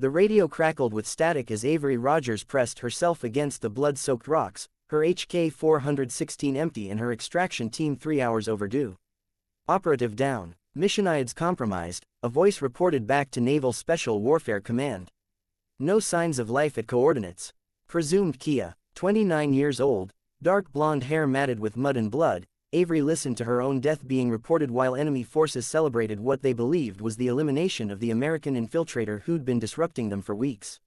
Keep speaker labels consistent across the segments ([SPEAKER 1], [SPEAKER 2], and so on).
[SPEAKER 1] The radio crackled with static as Avery Rogers pressed herself against the blood-soaked rocks, her HK-416 empty and her extraction team 3 hours overdue. Operative down. Missionides compromised, a voice reported back to Naval Special Warfare Command. No signs of life at coordinates. Presumed Kia, 29 years old, dark blonde hair matted with mud and blood. Avery listened to her own death being reported while enemy forces celebrated what they believed was the elimination of the American infiltrator who'd been disrupting them for weeks.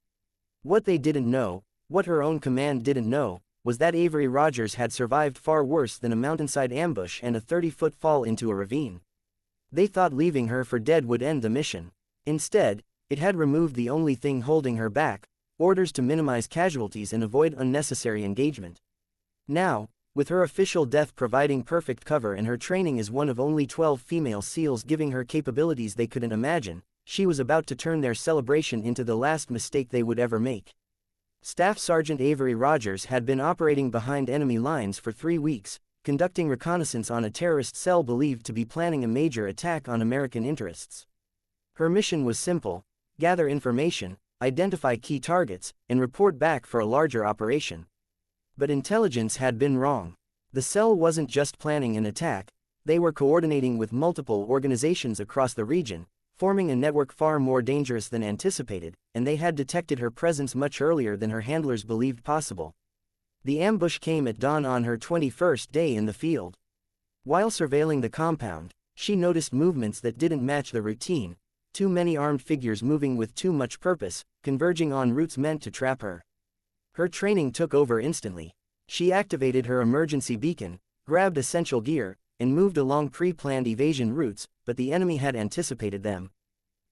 [SPEAKER 1] What they didn't know, what her own command didn't know, was that Avery Rogers had survived far worse than a mountainside ambush and a 30-foot fall into a ravine. They thought leaving her for dead would end the mission. Instead, it had removed the only thing holding her back, orders to minimize casualties and avoid unnecessary engagement. Now, with her official death providing perfect cover and her training as one of only 12 female SEALs giving her capabilities they couldn't imagine, she was about to turn their celebration into the last mistake they would ever make. Staff Sergeant Avery Rogers had been operating behind enemy lines for 3 weeks, conducting reconnaissance on a terrorist cell believed to be planning a major attack on American interests. Her mission was simple: gather information, identify key targets, and report back for a larger operation. But intelligence had been wrong. The cell wasn't just planning an attack, they were coordinating with multiple organizations across the region, forming a network far more dangerous than anticipated, and they had detected her presence much earlier than her handlers believed possible. The ambush came at dawn on her 21st day in the field. While surveilling the compound, she noticed movements that didn't match the routine, too many armed figures moving with too much purpose, converging on routes meant to trap her. Her training took over instantly. She activated her emergency beacon, grabbed essential gear, and moved along pre-planned evasion routes, but the enemy had anticipated them.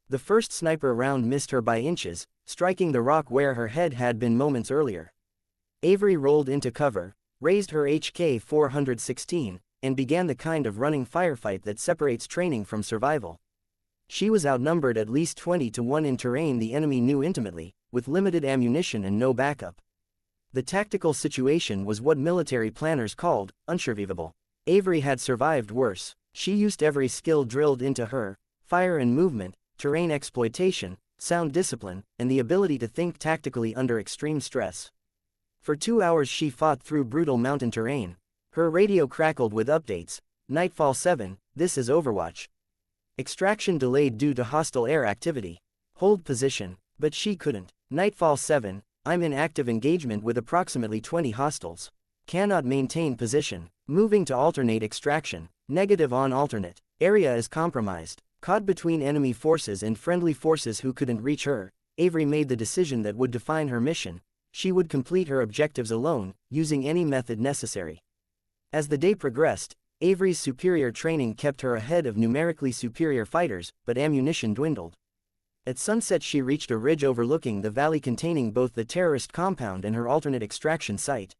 [SPEAKER 1] The first sniper round missed her by inches, striking the rock where her head had been moments earlier. Avery rolled into cover, raised her HK-416, and began the kind of running firefight that separates training from survival. She was outnumbered at least 20-1 in terrain the enemy knew intimately, with limited ammunition and no backup. The tactical situation was what military planners called unsurvivable. Avery had survived worse. She used every skill drilled into her: fire and movement, terrain exploitation, sound discipline, and the ability to think tactically under extreme stress. For 2 hours she fought through brutal mountain terrain. Her radio crackled with updates: Nightfall 7, this is Overwatch. Extraction delayed due to hostile air activity. Hold position. But she couldn't. Nightfall 7, I'm in active engagement with approximately 20 hostiles. Cannot maintain position. Moving to alternate extraction. Negative on alternate. Area is compromised. Caught between enemy forces and friendly forces who couldn't reach her, Avery made the decision that would define her mission. She would complete her objectives alone, using any method necessary. As the day progressed, Avery's superior training kept her ahead of numerically superior fighters, but ammunition dwindled. At sunset she reached a ridge overlooking the valley containing both the terrorist compound and her alternate extraction site.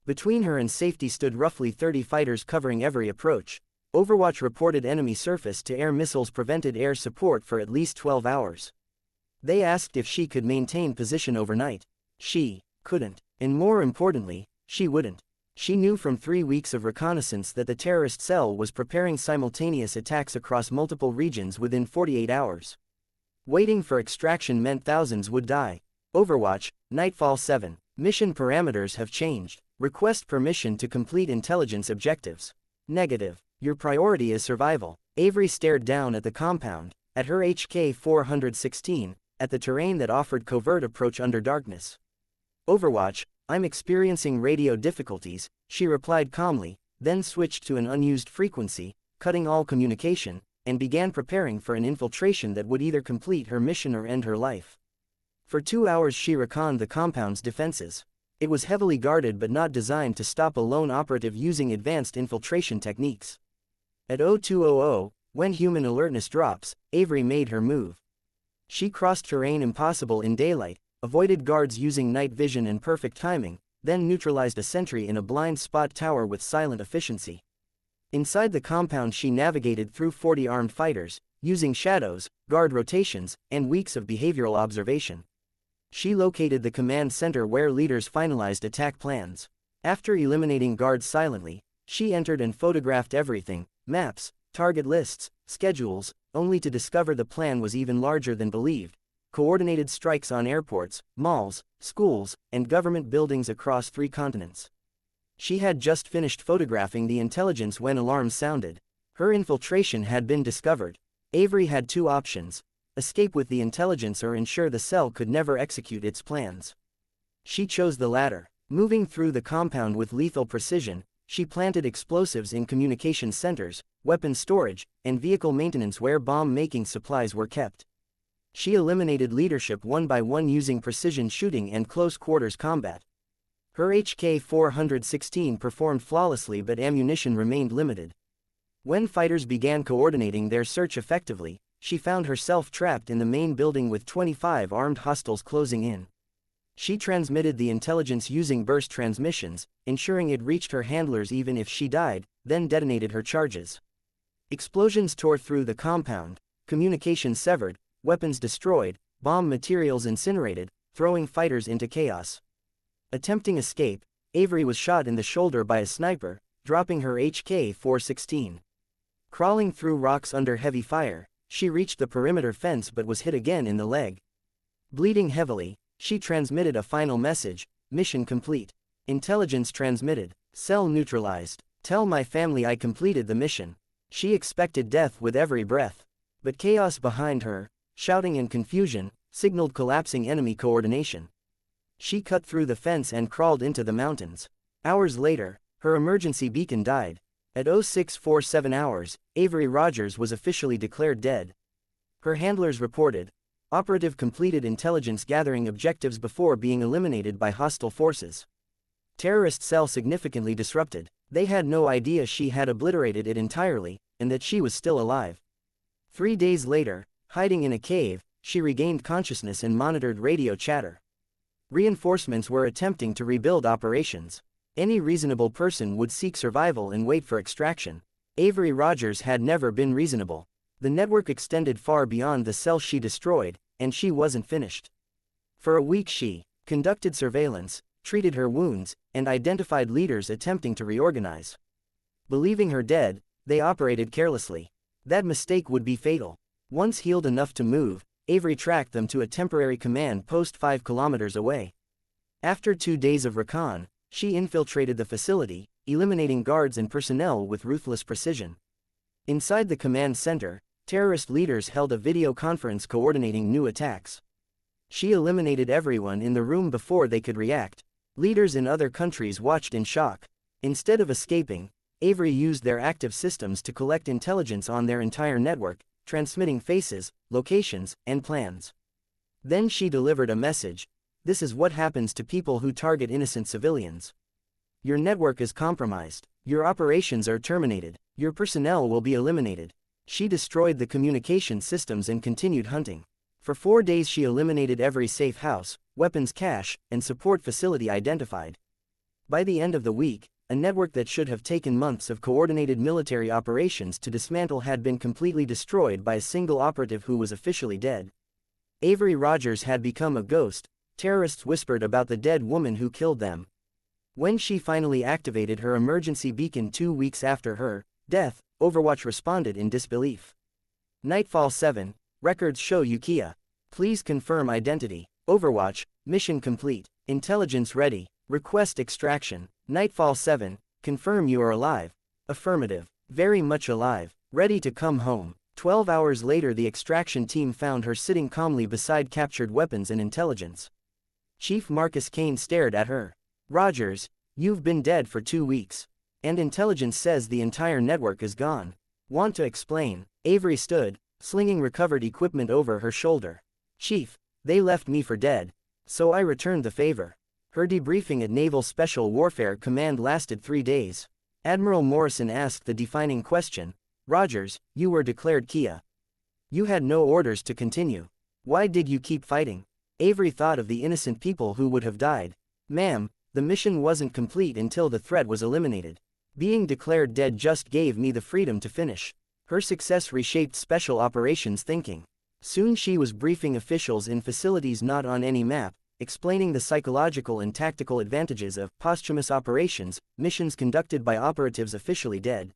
[SPEAKER 1] Between her and safety stood roughly 30 fighters covering every approach. Overwatch reported enemy surface-to-air missiles prevented air support for at least 12 hours. They asked if she could maintain position overnight. She couldn't. And more importantly, she wouldn't. She knew from 3 weeks of reconnaissance that the terrorist cell was preparing simultaneous attacks across multiple regions within 48 hours. Waiting for extraction meant thousands would die. Overwatch, Nightfall 7. Mission parameters have changed. Request permission to complete intelligence objectives. Negative. Your priority is survival. Avery stared down at the compound, at her HK-416, at the terrain that offered covert approach under darkness. Overwatch, I'm experiencing radio difficulties, she replied calmly, then switched to an unused frequency, cutting all communication, and began preparing for an infiltration that would either complete her mission or end her life. For 2 hours she reconned the compound's defenses. It was heavily guarded but not designed to stop a lone operative using advanced infiltration techniques. At 0200, when human alertness drops, Avery made her move. She crossed terrain impossible in daylight, avoided guards using night vision and perfect timing, then neutralized a sentry in a blind spot tower with silent efficiency. Inside the compound she navigated through 40 armed fighters, using shadows, guard rotations, and weeks of behavioral observation. She located the command center where leaders finalized attack plans. After eliminating guards silently, she entered and photographed everything: maps, target lists, schedules, only to discover the plan was even larger than believed. coordinated strikes on airports, malls, schools, and government buildings across 3 continents. She had just finished photographing the intelligence when alarms sounded. Her infiltration had been discovered. Avery had 2 options: escape with the intelligence or ensure the cell could never execute its plans. She chose the latter. Moving through the compound with lethal precision, she planted explosives in communication centers, weapons storage, and vehicle maintenance where bomb-making supplies were kept. She eliminated leadership one by one using precision shooting and close-quarters combat. Her HK-416 performed flawlessly, but ammunition remained limited. When fighters began coordinating their search effectively, she found herself trapped in the main building with 25 armed hostiles closing in. She transmitted the intelligence using burst transmissions, ensuring it reached her handlers even if she died, then detonated her charges. Explosions tore through the compound, communications severed, weapons destroyed, bomb materials incinerated, throwing fighters into chaos. Attempting escape, Avery was shot in the shoulder by a sniper, dropping her HK-416. Crawling through rocks under heavy fire, she reached the perimeter fence but was hit again in the leg. Bleeding heavily, she transmitted a final message: mission complete. Intelligence transmitted: cell neutralized. Tell my family I completed the mission. She expected death with every breath. But chaos behind her, shouting and confusion, signaled collapsing enemy coordination. She cut through the fence and crawled into the mountains. Hours later, her emergency beacon died. At 0647 hours, Avery Rogers was officially declared dead. Her handlers reported, operative completed intelligence gathering objectives before being eliminated by hostile forces. Terrorist cell significantly disrupted. They had no idea she had obliterated it entirely, and that she was still alive. 3 days later, hiding in a cave, she regained consciousness and monitored radio chatter. Reinforcements were attempting to rebuild operations. Any reasonable person would seek survival and wait for extraction. Avery Rogers had never been reasonable. The network extended far beyond the cell she destroyed, and she wasn't finished. For a week she conducted surveillance, treated her wounds, and identified leaders attempting to reorganize. Believing her dead, they operated carelessly. That mistake would be fatal. Once healed enough to move, Avery tracked them to a temporary command post 5 kilometers away. After 2 days of recon, she infiltrated the facility, eliminating guards and personnel with ruthless precision. Inside the command center, terrorist leaders held a video conference coordinating new attacks. She eliminated everyone in the room before they could react. Leaders in other countries watched in shock. Instead of escaping, Avery used their active systems to collect intelligence on their entire network, transmitting faces, locations, and plans. Then she delivered a message: this is what happens to people who target innocent civilians. Your network is compromised. Your operations are terminated. Your personnel will be eliminated. She destroyed the communication systems and continued hunting. For 4 days she eliminated every safe house, weapons cache, and support facility identified. By the end of the week, a network that should have taken months of coordinated military operations to dismantle had been completely destroyed by a single operative who was officially dead. Avery Rogers had become a ghost. Terrorists whispered about the dead woman who killed them. When she finally activated her emergency beacon 2 weeks after her death, Overwatch responded in disbelief. Nightfall 7, records show Yukiya. Please confirm identity. Overwatch, mission complete. Intelligence ready. Request extraction. Nightfall 7, confirm you are alive. Affirmative. Very much alive. Ready to come home. 12 hours later the extraction team found her sitting calmly beside captured weapons and intelligence. Chief Marcus Kane stared at her. Rogers, you've been dead for 2 weeks. And intelligence says the entire network is gone. Want to explain? Avery stood, slinging recovered equipment over her shoulder. Chief, they left me for dead. So I returned the favor. Her debriefing at Naval Special Warfare Command lasted 3 days. Admiral Morrison asked the defining question: Rogers, you were declared Kia. You had no orders to continue. Why did you keep fighting? Avery thought of the innocent people who would have died. Ma'am, the mission wasn't complete until the threat was eliminated. Being declared dead just gave me the freedom to finish. Her success reshaped special operations thinking. Soon she was briefing officials in facilities not on any map, explaining the psychological and tactical advantages of posthumous operations, missions conducted by operatives officially dead.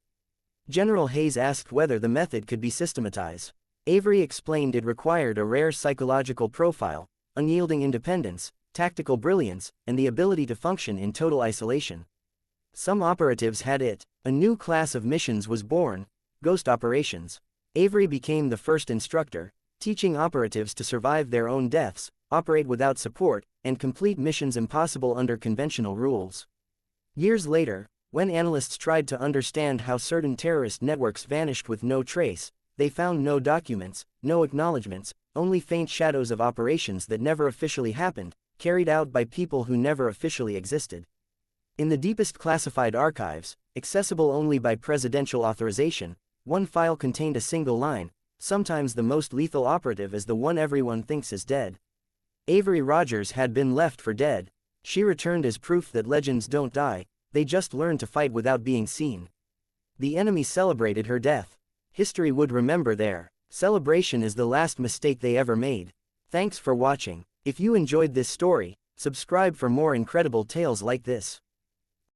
[SPEAKER 1] General Hayes asked whether the method could be systematized. Avery explained it required a rare psychological profile, unyielding independence, tactical brilliance, and the ability to function in total isolation. Some operatives had it. A new class of missions was born, ghost operations. Avery became the first instructor, teaching operatives to survive their own deaths, operate without support, and complete missions impossible under conventional rules. Years later, when analysts tried to understand how certain terrorist networks vanished with no trace, they found no documents, no acknowledgments, only faint shadows of operations that never officially happened, carried out by people who never officially existed. In the deepest classified archives, accessible only by presidential authorization, one file contained a single line, sometimes the most lethal operative is the one everyone thinks is dead. Avery Rogers had been left for dead. She returned as proof that legends don't die, they just learn to fight without being seen. The enemy celebrated her death. History would remember their celebration is the last mistake they ever made. Thanks for watching. If you enjoyed this story, subscribe for more incredible tales like this.